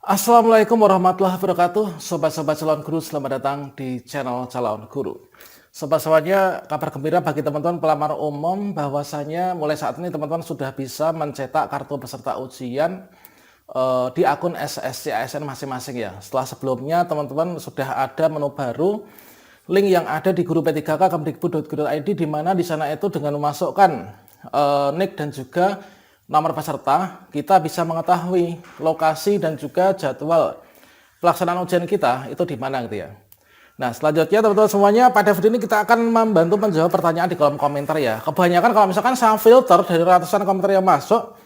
Assalamualaikum warahmatullahi wabarakatuh. Sobat-sobat calon guru, selamat datang di channel calon guru. Sobat-sobatnya, kabar gembira bagi teman-teman pelamar umum bahwasanya mulai saat ini teman-teman sudah bisa mencetak kartu peserta ujian di akun SSC ASN masing-masing ya. Setelah sebelumnya teman-teman sudah ada menu baru, link yang ada di guru P3K kemdikbud.go.id, di mana di sana itu dengan memasukkan nick dan juga nomor peserta, kita bisa mengetahui lokasi dan juga jadwal pelaksanaan ujian kita itu di mana gitu ya. Nah, selanjutnya teman-teman semuanya, pada video ini kita akan membantu menjawab pertanyaan di kolom komentar ya. Kebanyakan kalau misalkan saya filter dari ratusan komentar yang masuk,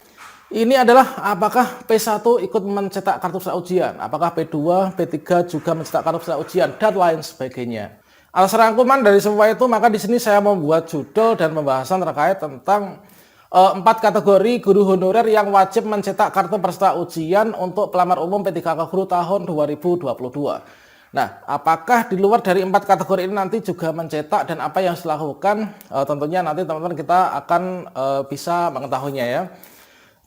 ini adalah apakah P1 ikut mencetak kartu peserta ujian, apakah P2, P3 juga mencetak kartu peserta ujian, dan lain sebagainya. Atas rangkuman dari semua itu, maka di sini saya membuat judul dan pembahasan terkait tentang 4 kategori guru honorer yang wajib mencetak kartu peserta ujian untuk pelamar umum P3K Guru tahun 2022. Nah, apakah di luar dari 4 kategori ini nanti juga mencetak dan apa yang harus dilakukan? Tentunya nanti teman-teman kita akan bisa mengetahuinya ya.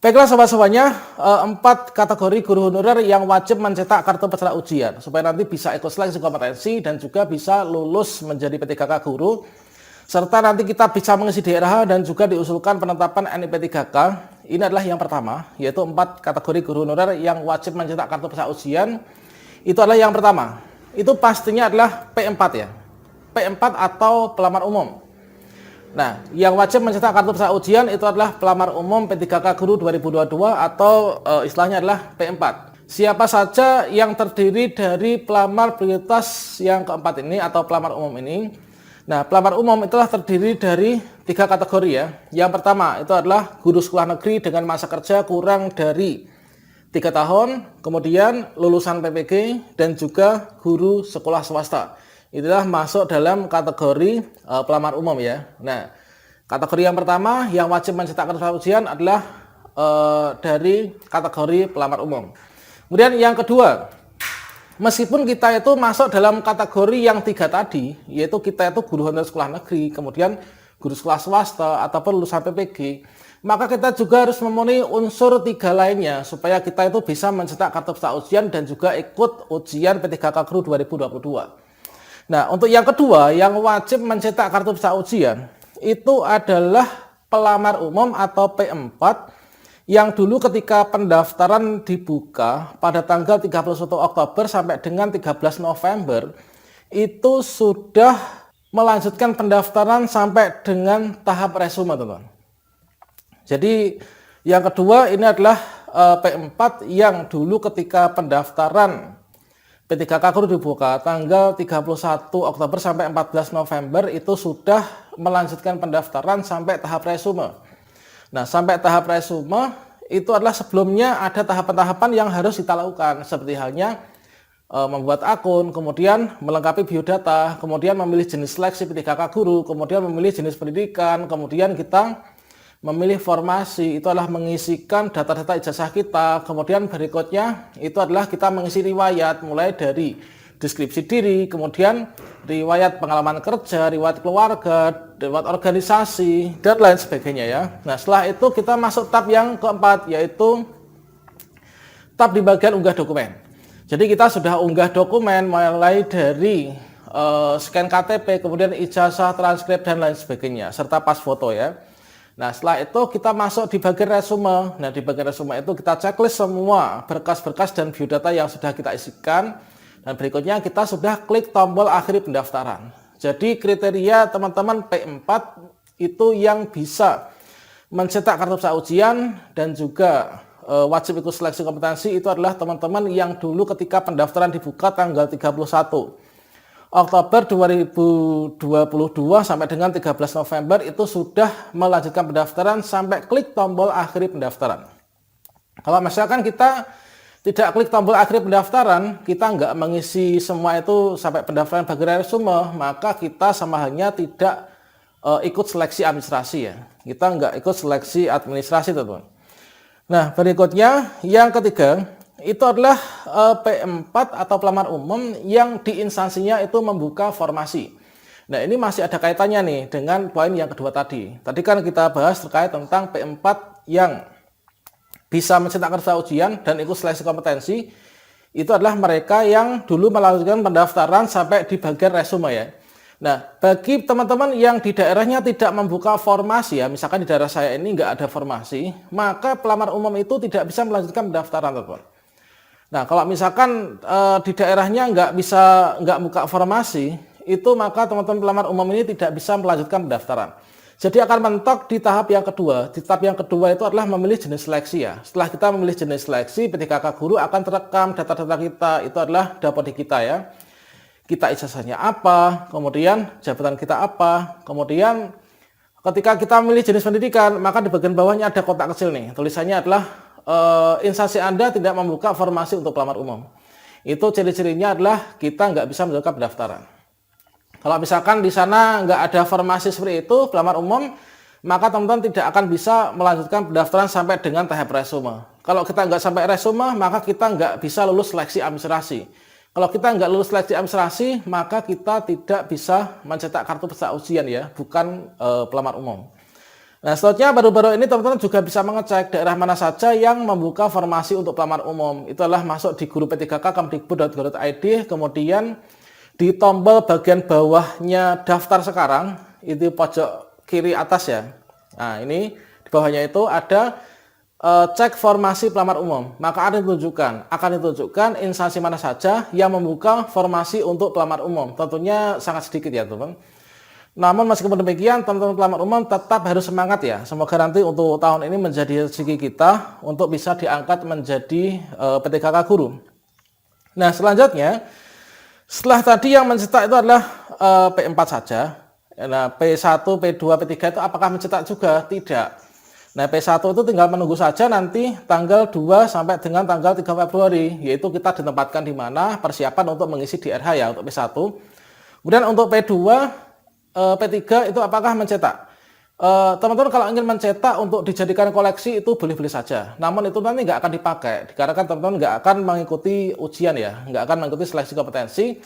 Baiklah sobat-sobatnya, 4 kategori guru honorer yang wajib mencetak kartu peserta ujian supaya nanti bisa ikut seleksi kompetensi dan juga bisa lulus menjadi P3K Guru, serta nanti kita bisa mengisi daerah dan juga diusulkan penetapan NIP3K. Ini adalah yang pertama, yaitu 4 kategori guru honorer yang wajib mencetak kartu peserta ujian. Itu adalah yang pertama, itu pastinya adalah P4 ya, P4 atau pelamar umum. Nah, yang wajib mencetak kartu peserta ujian itu adalah pelamar umum P3K Guru 2022 atau istilahnya adalah P4. Siapa saja yang terdiri dari pelamar prioritas yang keempat ini atau pelamar umum ini? Nah, pelamar umum itulah terdiri dari 3 kategori ya. Yang pertama itu adalah guru sekolah negeri dengan masa kerja kurang dari 3 tahun, kemudian lulusan PPG, dan juga guru sekolah swasta. Itulah masuk dalam kategori pelamar umum ya. Nah, kategori yang pertama yang wajib mencetak kartu peserta ujian adalah dari kategori pelamar umum. Kemudian yang kedua, meskipun kita itu masuk dalam kategori yang 3 tadi, yaitu kita itu guru honorer sekolah negeri, kemudian guru sekolah swasta, ataupun lulusan PPG, maka kita juga harus memenuhi unsur 3 lainnya, supaya kita itu bisa mencetak kartu peserta ujian dan juga ikut ujian P3K Guru 2022. Nah, untuk yang kedua, yang wajib mencetak kartu peserta ujian, itu adalah pelamar umum atau P4, yang dulu ketika pendaftaran dibuka pada tanggal 31 Oktober sampai dengan 13 November itu sudah melanjutkan pendaftaran sampai dengan tahap resume, teman-teman. Jadi yang kedua ini adalah P4 yang dulu ketika pendaftaran P3K Guru dibuka tanggal 31 Oktober sampai 14 November itu sudah melanjutkan pendaftaran sampai tahap resume. Nah, sampai tahap resume itu adalah sebelumnya ada tahapan-tahapan yang harus kita lakukan, seperti halnya membuat akun, kemudian melengkapi biodata, kemudian memilih jenis seleksi P3K Guru, kemudian memilih jenis pendidikan, kemudian kita memilih formasi, itu adalah mengisikan data-data ijazah kita, kemudian berikutnya itu adalah kita mengisi riwayat, mulai dari deskripsi diri, kemudian riwayat pengalaman kerja, riwayat keluarga, riwayat organisasi, dan lain sebagainya ya. Nah, setelah itu kita masuk tab yang keempat, yaitu tab di bagian unggah dokumen. Jadi kita sudah unggah dokumen mulai dari scan KTP, kemudian ijazah, transkrip, dan lain sebagainya, serta pas foto ya. Nah, setelah itu kita masuk di bagian resume. Nah, di bagian resume itu kita checklist semua berkas-berkas dan biodata yang sudah kita isikan. Dan berikutnya kita sudah klik tombol akhiri pendaftaran. Jadi kriteria teman-teman P4 itu yang bisa mencetak kartu peserta ujian dan juga wajib ikut seleksi kompetensi itu adalah teman-teman yang dulu ketika pendaftaran dibuka tanggal 31 Oktober 2022 sampai dengan 13 November itu sudah melanjutkan pendaftaran sampai klik tombol akhiri pendaftaran. Kalau misalkan kita tidak klik tombol akhir pendaftaran, kita nggak mengisi semua itu sampai pendaftaran bagian resume, maka kita sama halnya tidak ikut seleksi administrasi ya. Kita nggak ikut seleksi administrasi, teman-teman. Nah, berikutnya yang ketiga itu adalah P4 atau pelamar umum yang di instansinya itu membuka formasi. Nah, ini masih ada kaitannya nih dengan poin yang kedua tadi. Tadi kan kita bahas terkait tentang P4 yang bisa mencetak kerja ujian dan ikut seleksi kompetensi. itu adalah mereka yang dulu melanjutkan pendaftaran sampai di bagian resume ya. Nah, bagi teman-teman yang di daerahnya tidak membuka formasi ya, misalkan di daerah saya ini nggak ada formasi, maka pelamar umum itu tidak bisa melanjutkan pendaftaran, teman-teman. Nah, kalau misalkan di daerahnya nggak buka formasi, itu maka teman-teman pelamar umum ini tidak bisa melanjutkan pendaftaran. Jadi akan mentok di tahap yang kedua. Di tahap yang kedua itu adalah memilih jenis seleksi ya. Setelah kita memilih jenis seleksi, PTKK guru akan terekam data-data kita, itu adalah dapodi kita ya. Kita ijazahnya apa, kemudian jabatan kita apa, kemudian ketika kita memilih jenis pendidikan, maka di bagian bawahnya ada kotak kecil nih, tulisannya adalah instansi Anda tidak membuka formasi untuk pelamar umum. Itu ciri-cirinya adalah kita nggak bisa melakukan pendaftaran. Kalau misalkan di sana nggak ada formasi seperti itu, pelamar umum, maka teman-teman tidak akan bisa melanjutkan pendaftaran sampai dengan tahap resume. Kalau kita nggak sampai resume, maka kita nggak bisa lulus seleksi administrasi. Kalau kita nggak lulus seleksi administrasi, maka kita tidak bisa mencetak kartu peserta ujian ya, bukan pelamar umum. Nah, selanjutnya baru-baru ini teman-teman juga bisa mengecek daerah mana saja yang membuka formasi untuk pelamar umum. Itu adalah masuk di guru P3K kemdikbud.go.id, kemudian di tombol bagian bawahnya daftar sekarang, itu pojok kiri atas ya. Nah, ini di bawahnya itu ada cek formasi pelamar umum, maka akan ditunjukkan instansi mana saja yang membuka formasi untuk pelamar umum. Tentunya sangat sedikit ya teman-teman. Namun meskipun demikian, teman-teman pelamar umum tetap harus semangat ya. Semoga nanti untuk tahun ini menjadi rezeki kita untuk bisa diangkat menjadi PTKK guru. Nah, selanjutnya setelah tadi yang mencetak itu adalah P4 saja. Nah, P1, P2, P3 itu apakah mencetak juga? Tidak. Nah, P1 itu tinggal menunggu saja nanti tanggal 2 sampai dengan tanggal 3 Februari, yaitu kita ditempatkan di mana persiapan untuk mengisi DRH ya untuk P1. Kemudian untuk P2, P3 itu apakah mencetak? Teman-teman kalau ingin mencetak untuk dijadikan koleksi itu boleh-boleh saja. Namun itu nanti nggak akan dipakai, dikarenakan teman-teman nggak akan mengikuti ujian ya, nggak akan mengikuti seleksi kompetensi.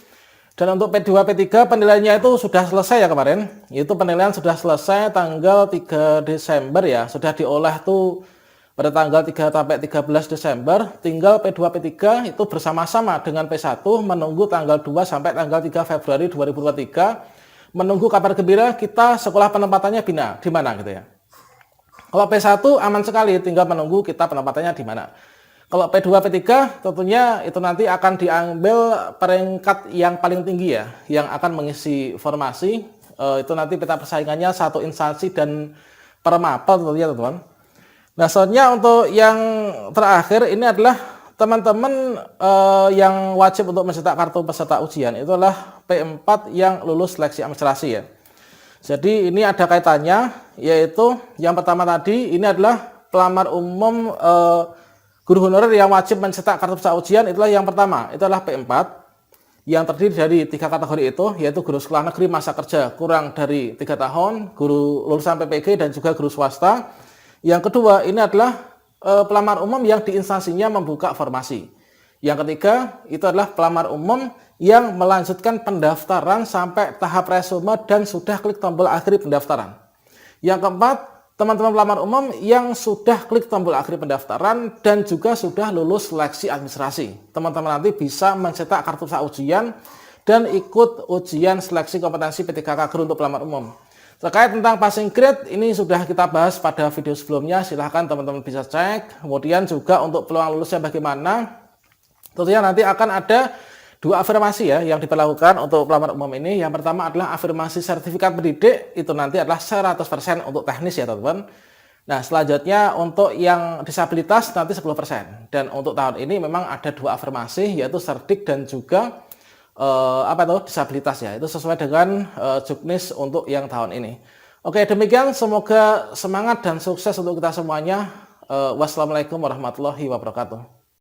Dan untuk P2, P3 penilaiannya itu sudah selesai ya kemarin. Itu penilaian sudah selesai tanggal 3 Desember ya. Sudah diolah tuh pada tanggal 3 sampai 13 Desember. Tinggal P2, P3 itu bersama-sama dengan P1 menunggu tanggal 2 sampai tanggal 3 Februari 2023. Menunggu kabar gembira kita sekolah penempatannya di mana gitu ya. Kalau P1 aman sekali, tinggal menunggu kita penempatannya di mana. Kalau P2, P3 tentunya itu nanti akan diambil peringkat yang paling tinggi ya, yang akan mengisi formasi. Itu nanti peta persaingannya satu instansi dan per mapel tentunya teman-teman. Nah, selanjutnya untuk yang terakhir ini adalah teman-teman yang wajib untuk mencetak kartu peserta ujian itu adalah P4 yang lulus seleksi administrasi ya. Jadi ini ada kaitannya, yaitu yang pertama tadi ini adalah pelamar umum guru honorer yang wajib mencetak kartu peserta ujian. Itulah yang pertama, itu adalah P4 yang terdiri dari 3 kategori itu, yaitu guru sekolah negeri masa kerja kurang dari 3 tahun, guru lulusan PPG dan juga guru swasta. Yang kedua ini adalah pelamar umum yang di instansinya membuka formasi. Yang ketiga itu adalah pelamar umum yang melanjutkan pendaftaran sampai tahap resume dan sudah klik tombol akhir pendaftaran. Yang keempat, teman-teman pelamar umum yang sudah klik tombol akhir pendaftaran dan juga sudah lulus seleksi administrasi. Teman-teman nanti bisa mencetak kartu peserta ujian dan ikut ujian seleksi kompetensi PTKK guru untuk pelamar umum. Terkait tentang passing grade, ini sudah kita bahas pada video sebelumnya, silahkan teman-teman bisa cek. Kemudian juga untuk peluang lulusnya bagaimana, tentunya nanti akan ada 2 afirmasi ya yang diperlakukan untuk pelamar umum ini. Yang pertama adalah afirmasi sertifikat pendidik, itu nanti adalah 100% untuk teknis ya teman-teman. Nah, selanjutnya untuk yang disabilitas nanti 10%. Dan untuk tahun ini memang ada 2 afirmasi, yaitu cerdik dan juga disabilitas ya. Itu sesuai dengan juknis untuk yang tahun ini. Oke, demikian, semoga semangat dan sukses untuk kita semuanya. Wassalamualaikum warahmatullahi wabarakatuh.